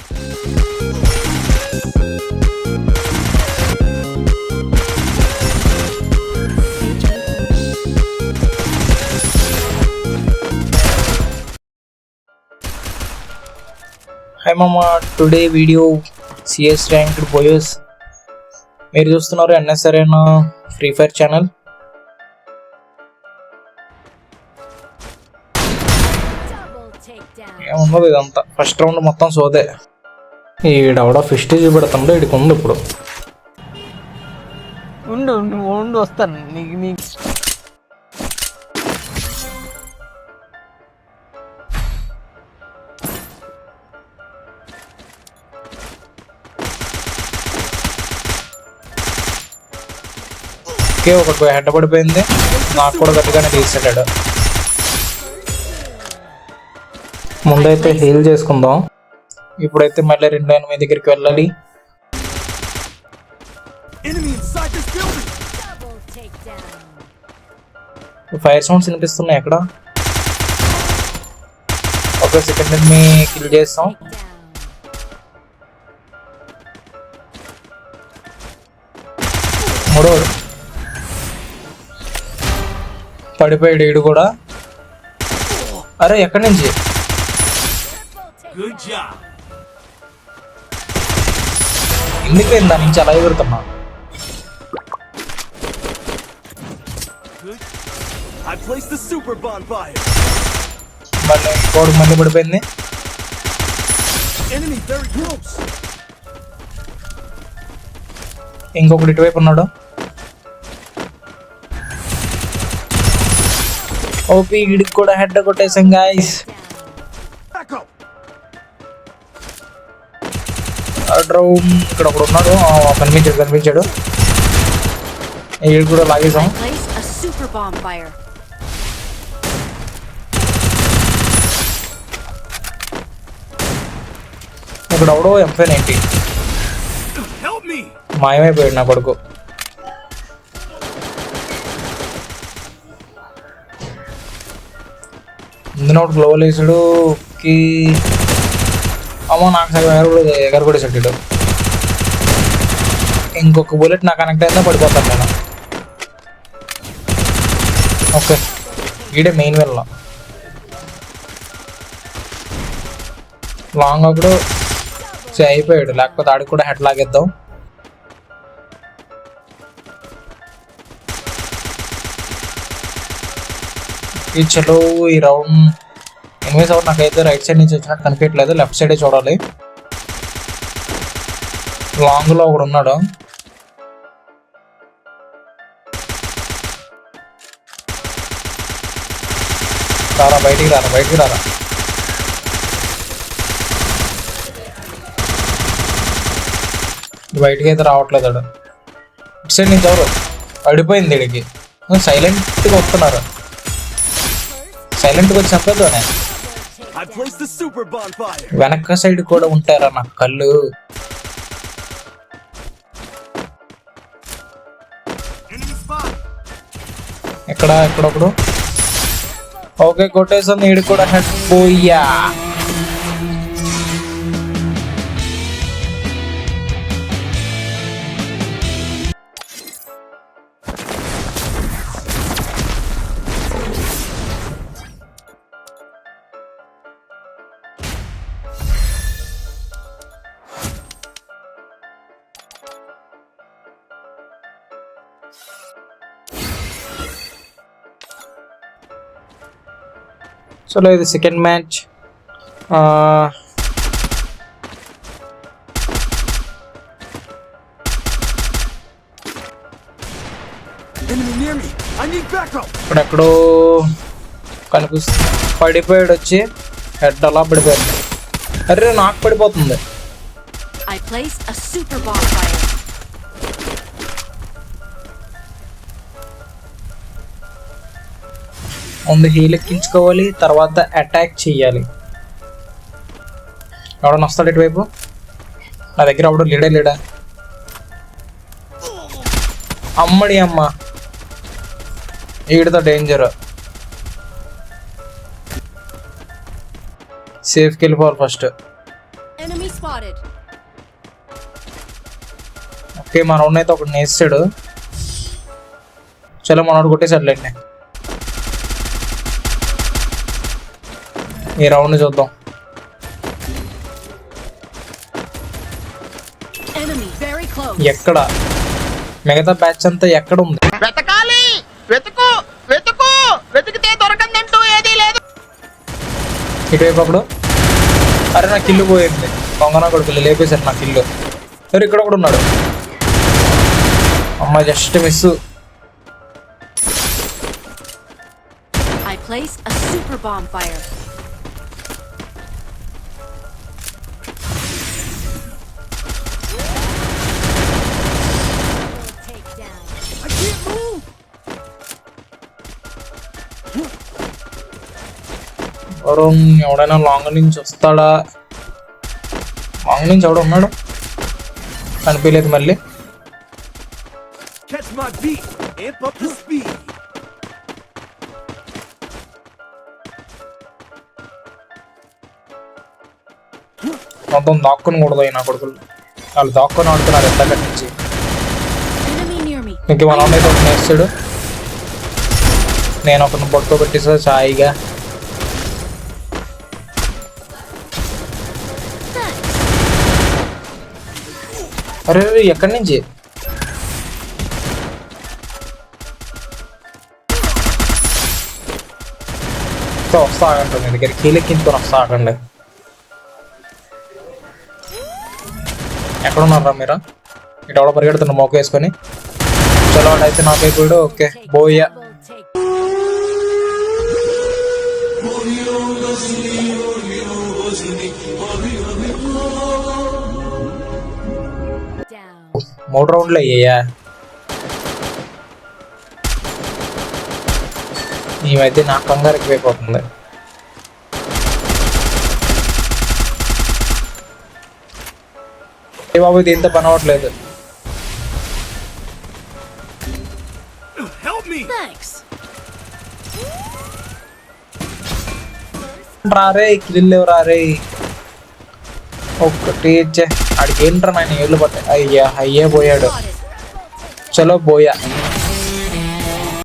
Hi మామ, today video CS ranked బోయస్. మీరు చూస్తున్నారు ఎన్ఎస్ఆర్ఎన్ ఫ్రీ ఫైర్ ఛానల్. ఏముండదు ఇదంతా, ఫస్ట్ రౌండ్ మొత్తం సోదే. ఈడవడ ఫిస్ట్ చూపెడుతుండో ఈడికి ఉంది ఇప్పుడు. ఉండు ఉండు వస్తాను నీకు ఒకటి హెడ్ పడిపోయింది, నాకు కూడా గట్టిగానే తీసాడు. ముందైతే హీల్ చేసుకుందాం. ఇప్పుడైతే మళ్ళీ 2 ఎనిమిది దగ్గరికి వెళ్ళాలి. ఫైర్ సౌండ్స్ వినిపిస్తున్నాయి ఎక్కడ. ఒక సెకండ్ ఎనిమి కిల్ చేస్తాం. మూడోడు పడిపోయాడు ఈడు కూడా. అరే ఎక్కడి నుంచి ఎందుకు దాని నుంచి అలా ఎగురుతున్నా. మళ్ళీ ఇంకోడు మళ్ళీ పడిపోయింది. ఇంకొకటి ఇటువైపు ఉన్నాడు. ఓపీ వీడికి కూడా హెడ్ కొట్టేసాం గాయ్స్. ఇక్కడ ఒకడు ఉన్నాడు, కనిపించాడు. వీడు కూడా లాగేసాం. ఇక్కడ ఎవడో MP90 మాయమైపోయాడు నా కొడుకు. ఇందులో ఒకటి గ్లోవల్ వేసాడు. అమ్మో నాకు సగం ఎగరగొడేసాడు. ఇంకొక బుల్లెట్ నాకు కనెక్ట్ అయిందో పడిపోతాను నేను. ఓకే వీడే మెయిన్ వెళ్ళ. లాంగ్ ఒకడు అయిపోయాడు, లేకపోతే ఆడికి కూడా హెడ్ లాగేద్దాం. ఈ చలో ఈ రౌండ్ ఎనిమిస్ అవుట్. నాకైతే రైట్ సైడ్ నుంచి వచ్చినట్టు కనిపించట్లేదు, లెఫ్ట్ సైడే చూడాలి. లాంగ్ లో ఒకడు ఉన్నాడు. బయటికి రారా బయటికి అయితే రావట్లేదు. ఇటు సైడ్ నుంచి ఎవరు పడిపోయింది. ఇడికి సైలెంట్గా వస్తున్నారు. సైలెంట్గా వచ్చి చంపేద్దానే. వెనక సైడ్ కూడా ఉంటారా నాకు కళ్ళు. ఎక్కడొకడు. ఓకే కొట్టేస్తుంది. ఈడు కూడా హెడ్ పోయా. చలో ఇది సెకండ్ మ్యాచ్. ఇక్కడెక్కడో కనిపిస్తుంది. పడిపోయాడు వచ్చి హెడ్ అలా పడిపోయాడు. అరే నాకు పడిపోతుంది. ముందు హీల్ ఎక్కించుకోవాలి, తర్వాత అటాక్ చెయ్యాలి. ఎవడన్నా వస్తాడు ఇటువైపు. నా దగ్గర ఎవడు లేడా. అమ్మడి అమ్మ, ఈడితో డేంజర్. సేఫ్కి వెళ్ళిపోవాలి ఫస్ట్. spotted. ఓకే మన రౌండ్ అయితే ఒకటి నేస్తాడు. చలో మనోడు కొట్టేసాడులేండి. ఈ రౌండ్ చూద్దాం. Enemy very close. ఎక్కడ మిగతా బ్యాచ్ అంతా ఎక్కడ ఉంది? వెతకాలి, వెతుకు వెతుకు, వెతికితే దొరకందంటూ ఏదీ లేదు. ఇటువైపు అప్పుడు. అరే నా కిల్లు పోయింది. దొంగన కొడుకులు లేపేశారు నా కిల్లు. సరే ఇక్కడ కూడా ఉన్నాడు. అమ్మ just miss. I placed a super bomb fire. Varun ఎవడైనా లాంగ్ నుంచి వస్తాడా? లాంగ్ నుంచి ఎవడ ఉన్నాడు కనిపించలేదు. మళ్ళీ Catch my beat, amp up the speed. మొత్తం దాక్కుని కూడదు నా కొడుకులు. వాళ్ళు దాక్కుని ఆడుతున్నారు ఎంతకటి నుంచి. Enemy near me. ఇంక మన అయితే ఒకటి నేస్తాడు. నేను ఒకరిని పట్టుకోబెట్టేసా ఛాయిగా. అరే ఎక్కడి నుంచి? వస్తా ఆగండి మీ దగ్గర కీలెక్కించుకొని వస్తా ఆగండి. ఎక్కడున్నారా మీరు? ఇటు ఎవడో పరిగెడుతున్నా మోక వేసుకొని. చలో అయితే నాకైపోయాడు. ఓకే బోయ్యా. Down. 3 రౌండ్లు అయ్యాయా? ఈ మధ్య నా కంగారు ఎక్కువైపోతుంది. ఏ బాబు దీంతో పని అవ్వట్లేదు. Help me. Thanks. రారే కిల్లు రారే. ఒక్కటి ఆడికి ఏంట్రా నాయన ఏళ్ళు పట్టాయి. అయ్యా అయ్యే పోయాడు. Spotted. చలో బోయా.